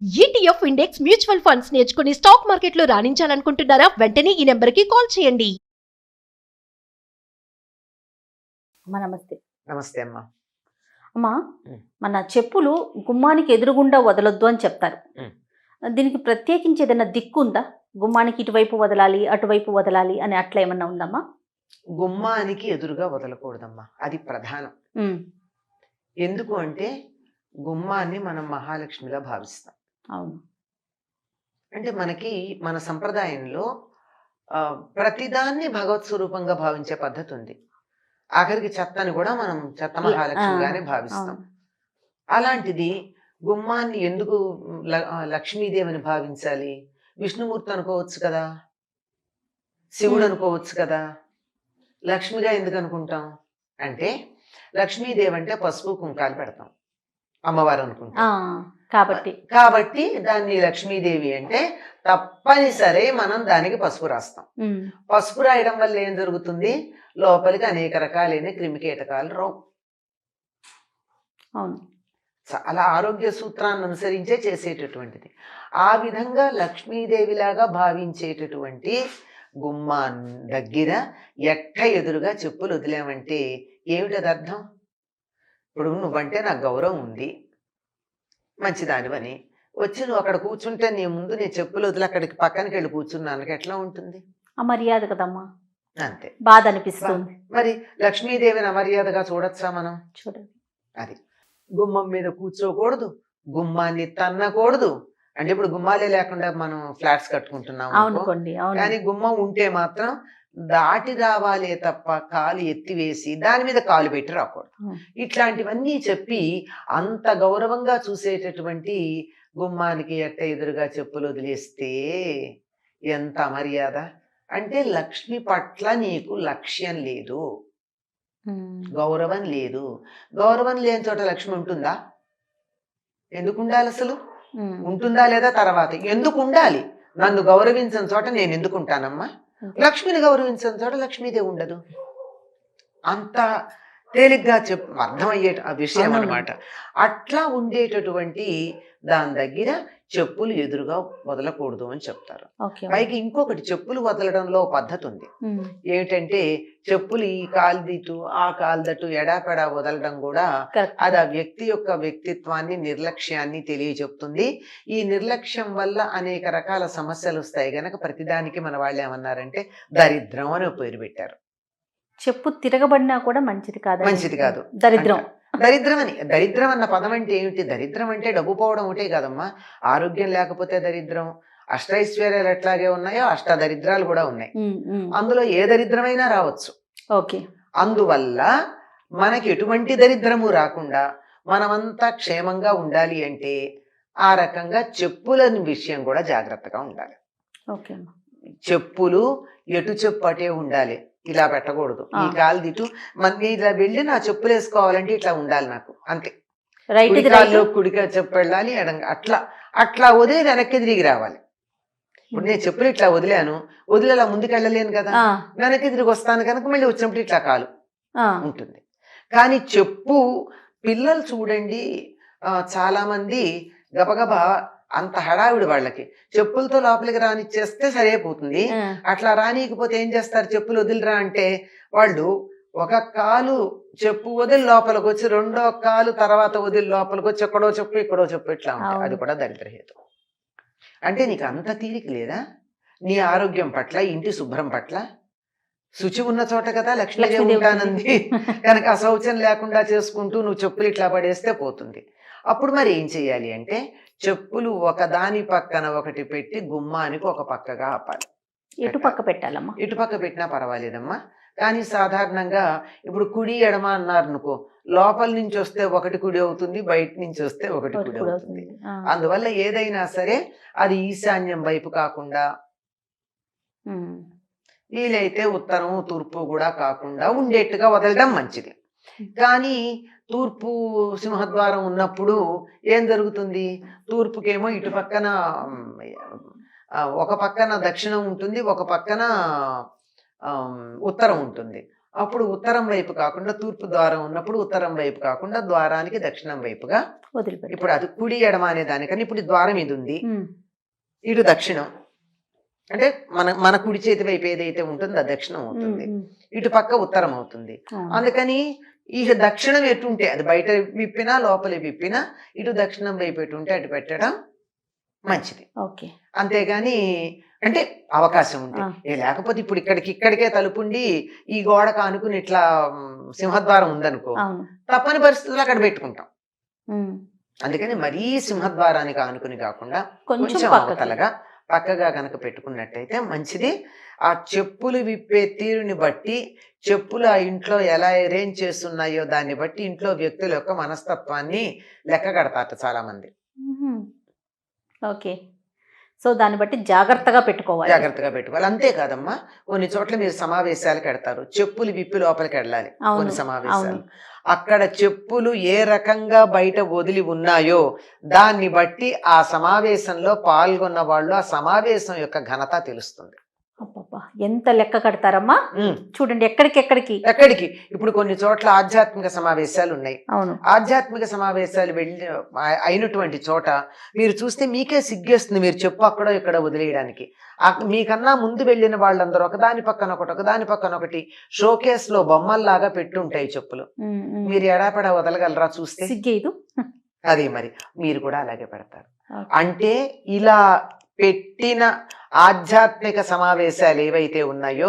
ETF index mutual funds నేర్చుకుని stock మార్కెట్లో రాణించాలనుకుంటున్నారా? వెంటనే ఈ నెంబర్కి కాల్ చేయండి. నమస్తే. నమస్తే అమ్మా. అమ్మా, మన చెప్పులు గుమ్మానికి ఎదురుగుండా వదలొద్దు అని చెప్తారు. దీనికి ప్రత్యేకించి ఏదైనా దిక్కు ఉందా? గుమ్మానికి ఇటువైపు వదలాలి, అటువైపు వదలాలి అని అట్లా ఏమన్నా ఉందమ్మా? గుమ్మానికి ఎదురుగా వదలకూడదమ్మా, అది ప్రధానం. ఎందుకు అంటే గుమ్మాన్ని మనం మహాలక్ష్మిగా భావిస్తాం. అవును. అంటే మన సంప్రదాయంలో ప్రతిదాన్ని భగవత్ స్వరూపంగా భావించే పద్ధతి ఉంది. ఆఖరికి చెత్తని కూడా మనం చెత్త మహాలక్ష్మిగానే భావిస్తాం. అలాంటిది గుమ్మాన్ని ఎందుకు లక్ష్మీదేవిని భావించాలి? విష్ణుమూర్తి అనుకోవచ్చు కదా, శివుడు అనుకోవచ్చు కదా, లక్ష్మిగా ఎందుకు అనుకుంటాం అంటే లక్ష్మీదేవి అంటే పసుపు కుంకాలు పెడతాం, అమ్మవారు అనుకుంటాం కాబట్టి దాన్ని లక్ష్మీదేవి అంటే తప్పనిసరి మనం దానికి పసుపు రాస్తాం. పసుపు రాయడం వల్ల ఏం జరుగుతుంది? లోపలికి అనేక రకాలైన క్రిమికీటకాలు రావు. చాలా ఆరోగ్య సూత్రాన్ని అనుసరించే చేసేటటువంటిది. ఆ విధంగా లక్ష్మీదేవిలాగా భావించేటటువంటి గుమ్మా దగ్గర ఎదురుగా చెప్పులు వదిలేమంటే ఏమిటది అర్థం? ఇప్పుడు నువ్వంటే నాకు గౌరవం ఉంది, మంచిదానివని వచ్చి నువ్వు అక్కడ కూర్చుంటే నీ ముందు నీ చెప్పులు వదిలి అక్కడికి పక్కనకి వెళ్ళి కూర్చున్నాను ఎట్లా ఉంటుంది? అమర్యాద కదమ్మా. అంతే, బాధ అనిపిస్తుంది. మరి లక్ష్మీదేవిని అమర్యాదగా చూడొచ్చా మనం? చూడండి. అది గుమ్మం మీద కూర్చోకూడదు, గుమ్మాన్ని తన్నకూడదు. అంటే ఇప్పుడు గుమ్మాలే లేకుండా మనం ఫ్లాట్స్ కట్టుకుంటున్నాం అనుకోండి, కానీ గుమ్మం ఉంటే మాత్రం దాటి రావాలే తప్ప కాలు ఎత్తివేసి దాని మీద కాలు పెట్టి రాకూడదు. ఇట్లాంటివన్నీ చెప్పి అంత గౌరవంగా చూసేటటువంటి గుమ్మానికి ఎదురుగా చెప్పులు వదిలేస్తే ఎంత అమర్యాద! అంటే లక్ష్మి పట్ల నీకు లక్ష్యం లేదు, గౌరవం లేదు. గౌరవం లేని చోట లక్ష్మి ఉంటుందా? ఎందుకు ఉండాలి అసలు? ఉంటుందా లేదా తర్వాత ఎందుకు ఉండాలి? నన్ను గౌరవించిన చోట నేను ఎందుకు ఉంటానమ్మా? లక్ష్మిని గౌరవించిన చోట లక్ష్మీదేవి ఉండదు. అంత తేలిగ్గా అర్థమయ్యే విషయం అన్నమాట. అట్లా ఉండేటటువంటి దాని దగ్గర చెప్పులు ఎదురుగా వదలకూడదు అని చెప్తారు. పైకి ఇంకొకటి, చెప్పులు వదలడంలో పద్ధతి ఉంది. ఏమిటంటే చెప్పులు ఈ కాలుదిటు ఆ కాలుదటు ఎడాపెడా వదలడం కూడా అది ఆ వ్యక్తి యొక్క వ్యక్తిత్వాన్ని, నిర్లక్ష్యాన్ని తెలియచెప్తుంది. ఈ నిర్లక్ష్యం వల్ల అనేక రకాల సమస్యలు వస్తాయి గనక ప్రతిదానికి మన వాళ్ళు ఏమన్నారంటే దరిద్రం అని పేరు పెట్టారు. చెప్పు తిరగబడినా కూడా మంచిది కాదు, మంచిది కాదు, దరిద్రం. దరిద్రం అన్న పదం అంటే ఏమిటి? దరిద్రం అంటే డబ్బు పోవడం ఒకటే కాదమ్మా, ఆరోగ్యం లేకపోతే దరిద్రం. అష్టైశ్వర్యాలు ఎట్లాగే ఉన్నాయో అష్ట దరిద్రాలు కూడా ఉన్నాయి. అందులో ఏ దరిద్రమైనా రావచ్చు. అందువల్ల మనకి ఎటువంటి దరిద్రము రాకుండా మనమంతా క్షేమంగా ఉండాలి అంటే ఆ రకంగా చెప్పులని విషయం కూడా జాగ్రత్తగా ఉండాలి. చెప్పులు ఎటు చెప్పు అటే ఉండాలి, ఇలా పెట్టకూడదు. ఈ కాలు దిటు మన ఇలా వెళ్ళి నా చెప్పులు వేసుకోవాలంటే ఇట్లా ఉండాలి నాకు, అంతే. కుడిగా చెప్పు వెళ్ళాలి, ఎడంగా అట్లా అట్లా వదిలి వెనక్కి తిరిగి రావాలి. ఇప్పుడు నేను చెప్పులు ఇట్లా వదిలాను, వదిలేలా ముందుకు వెళ్ళలేను కదా, వెనక్కి తిరిగి వస్తాను కనుక మళ్ళీ వచ్చినప్పుడు ఇట్లా కాలు ఉంటుంది. కానీ చెప్పు పిల్లలు చూడండి, చాలా మంది గబగబా అంత హడావిడి వాళ్ళకి చెప్పులతో లోపలికి రానిచ్చేస్తే సరైపోతుంది. అట్లా రానియకపోతే ఏం చేస్తారు? చెప్పులు వదిలిరా అంటే వాళ్ళు ఒక కాలు చెప్పు వదిలి లోపలికి వచ్చి రెండో కాలు తర్వాత వదిలి లోపలికి వచ్చి ఎక్కడో చెప్పు ఇక్కడో చెప్పు ఇట్లా ఉంటాయి. అది కూడా దరిద్రహేతు. అంటే నీకు అంత తీరిక లేదా నీ ఆరోగ్యం పట్ల, ఇంటి శుభ్రం పట్ల? శుచి ఉన్న చోట కదా లక్ష్మీదేవి ఉంటానంది కనుక అశౌచం లేకుండా చేసుకుంటూ నువ్వు చెప్పులు ఇట్లా పడేస్తే పోతుంది. అప్పుడు మరి ఏం చెయ్యాలి అంటే చెప్పులు ఒకదాని పక్కన ఒకటి పెట్టి గుమ్మానికి ఒక పక్కగా ఆపాలి. ఎటు పక్క పెట్టాలమ్మా? ఇటు పక్క పెట్టినా పర్వాలేదమ్మా, కానీ సాధారణంగా ఇప్పుడు కుడి ఎడమ అన్నారు అనుకో, లోపల నుంచి వస్తే ఒకటి కుడి అవుతుంది, బయట నుంచి వస్తే ఒకటి కుడి అవుతుంది. అందువల్ల ఏదైనా సరే అది ఈశాన్యం వైపు కాకుండా, వీలైతే ఉత్తరం తూర్పు కూడా కాకుండా ఉండేట్టుగా వదలడం మంచిది. కానీ తూర్పు సింహద్వారం ఉన్నప్పుడు ఏం జరుగుతుంది? తూర్పుకేమో ఇటు పక్కన ఒక పక్కన దక్షిణం ఉంటుంది, ఒక పక్కన ఉత్తరం ఉంటుంది. అప్పుడు ఉత్తరం వైపు కాకుండా తూర్పు ద్వారం ఉన్నప్పుడు ఉత్తరం వైపు కాకుండా ద్వారానికి దక్షిణం వైపుగా వదిలిపెట్టాలి. ఇప్పుడు అది కుడి ఎడమ అనే దానికని ఇప్పుడు ద్వారం ఇది ఉంది, ఇటు దక్షిణం అంటే మన కుడి చేతి వైపు ఏదైతే ఉంటుందో అది దక్షిణం అవుతుంది, ఇటు పక్క ఉత్తరం అవుతుంది. అందుకని ఈ దక్షిణం ఎటుంటే అది బయట విప్పినా లోపలి విప్పినా ఇటు దక్షిణం వైపు ఎటుంటే అటు పెట్టడం మంచిది. ఓకే. అంతేగాని అంటే అవకాశం ఉంది, లేకపోతే ఇప్పుడు ఇక్కడికే తలుపుండి ఈ గోడ కానుకుని ఇట్లా సింహద్వారం ఉందనుకో తప్పని పరిస్థితుల్లో అక్కడ పెట్టుకుంటాం. అందుకని మరీ సింహద్వారానికి ఆనుకుని కాకుండా కొంచెం అవతలగా పక్కగా గనక పెట్టుకున్నట్టయితే మంచిది. ఆ చెప్పులు విప్పే తీరుని బట్టి చెప్పులు ఆ ఇంట్లో ఎలా అరేంజ్ చేస్తున్నాయో దాన్ని బట్టి ఇంట్లో వ్యక్తుల యొక్క మనస్తత్వాన్ని లెక్క కడతారట చాలా మంది. ఓకే. సో దాన్ని బట్టి జాగ్రత్తగా పెట్టుకోవాలి. అంతేకాదమ్మా, కొన్ని చోట్ల మీరు సమావేశాలకు పెడతారు, చెప్పులు విప్పి లోపలికి వెళ్ళాలి. కొన్ని సమావేశాలు అక్కడ చెప్పులు ఏ రకంగా బయట వదిలి ఉన్నాయో దాన్ని బట్టి ఆ సమావేశంలో పాల్గొన్న వాళ్ళు ఆ సమావేశం యొక్క ఘనత తెలుస్తుంది. ఎంత లెక్క కడతారమ్మా చూడండి. ఎక్కడికి ఇప్పుడు కొన్ని చోట్ల ఆధ్యాత్మిక సమావేశాలు ఉన్నాయి. ఆధ్యాత్మిక సమావేశాలు అయినటువంటి చోట మీరు చూస్తే మీకే సిగ్గేస్తుంది, మీరు చెప్పు అక్కడో ఇక్కడ వదిలేయడానికి. మీకన్నా ముందు వెళ్ళిన వాళ్ళందరూ ఒకదాని పక్కన ఒకటి షోకేస్ లో బొమ్మల్లాగా పెట్టుంటాయి చెప్పులు. మీరు ఎడాపెడా వదలగలరా చూస్తే? సిగ్గేదు. అది మరి మీరు కూడా అలాగే పెడతారు. అంటే ఇలా పెట్టిన ఆధ్యాత్మిక సమావేశాలు ఏవైతే ఉన్నాయో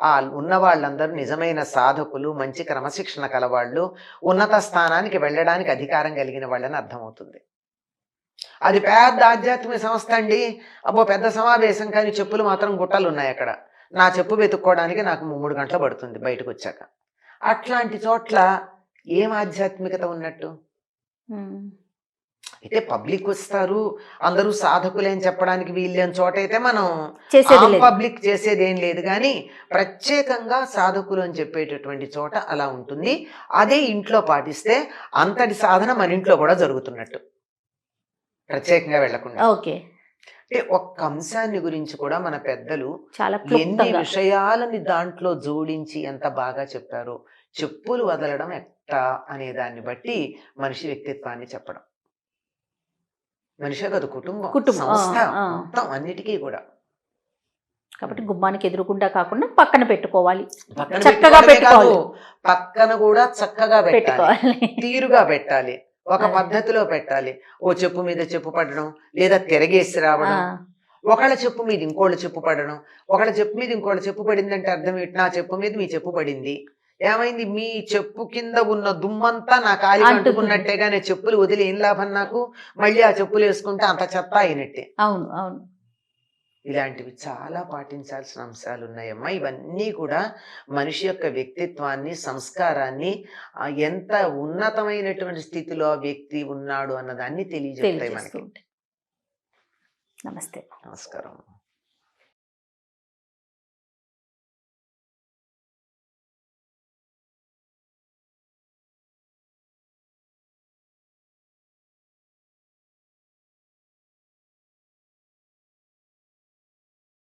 ఆ ఉన్న వాళ్ళందరూ నిజమైన సాధకులు, మంచి క్రమశిక్షణ కలవాళ్ళు, ఉన్నత స్థానానికి వెళ్ళడానికి అధికారం కలిగిన వాళ్ళని అర్థమవుతుంది. అది పెద్ద ఆధ్యాత్మిక సంస్థ అండి, అబ్బో పెద్ద సమావేశం, కానీ చెప్పులు మాత్రం గుట్టలు ఉన్నాయి అక్కడ. నా చెప్పు వెతుక్కోవడానికి నాకు 3 గంటలు పడుతుంది బయటకు వచ్చాక. అట్లాంటి చోట్ల ఏం ఆధ్యాత్మికత ఉన్నట్టు? అయితే పబ్లిక్ వస్తారు, అందరూ సాధకులే అని చెప్పడానికి వీళ్ళని చోట అయితే మనం పబ్లిక్ చేసేదేం లేదు. కానీ ప్రత్యేకంగా సాధకులు అని చెప్పేటటువంటి చోట అలా ఉంటుంది. అదే ఇంట్లో పాటిస్తే అంతటి సాధన మన ఇంట్లో కూడా జరుగుతున్నట్టు, ప్రత్యేకంగా వెళ్లకుండా. ఓకే. అంటే ఒక్క అంశాన్ని గురించి కూడా మన పెద్దలు చాలా ఎన్ని విషయాలని దాంట్లో జోడించి ఎంత బాగా చెప్పారో. చెప్పులు వదలడం ఎట్టా అనే దాన్ని బట్టి మనిషి వ్యక్తిత్వాన్ని చెప్పడం. మనిషి కాదు, కుటుంబం, సంస్థ, మొత్తం అన్నిటికీ కూడా. కాబట్టి గుమ్మానికి ఎదురుకుండా కాకుండా పక్కన పెట్టుకోవాలి, చక్కగా పెట్టుకోవాలి. పక్కన కూడా చక్కగా పెట్టుకోవాలి, తీరుగా పెట్టాలి, ఒక పద్ధతిలో పెట్టాలి. ఓ చెప్పు మీద చెప్పు పడడం, లేదా తిరగేసి రావడం, ఒకళ్ళ చెప్పు మీద ఇంకోళ్ళ చెప్పు పడడం. ఒకళ్ళ చెప్పు మీద ఇంకోళ్ళ చెప్పు పడింది అంటే అర్థం ఏంటి? నా చెప్పు మీద మీ చెప్పు పడింది, ఏమైంది? మీ చెప్పు కింద ఉన్న దుమ్మంతా నా కాలి అంటుకున్నట్టేగానే చెప్పులు వదిలి ఏం లాభం నాకు? మళ్ళీ ఆ చెప్పులు వేసుకుంటే అంత చెత్త అయినట్టే. అవును అవును. ఇలాంటివి చాలా పాటించాల్సిన అంశాలు ఉన్నాయమ్మా. ఇవన్నీ కూడా మనిషి యొక్క వ్యక్తిత్వాన్ని, సంస్కారాన్ని, ఎంత ఉన్నతమైనటువంటి స్థితిలో ఆ వ్యక్తి ఉన్నాడు అన్నదాన్ని తెలియజేస్తాయి మనకి. నమస్తే. నమస్కారం.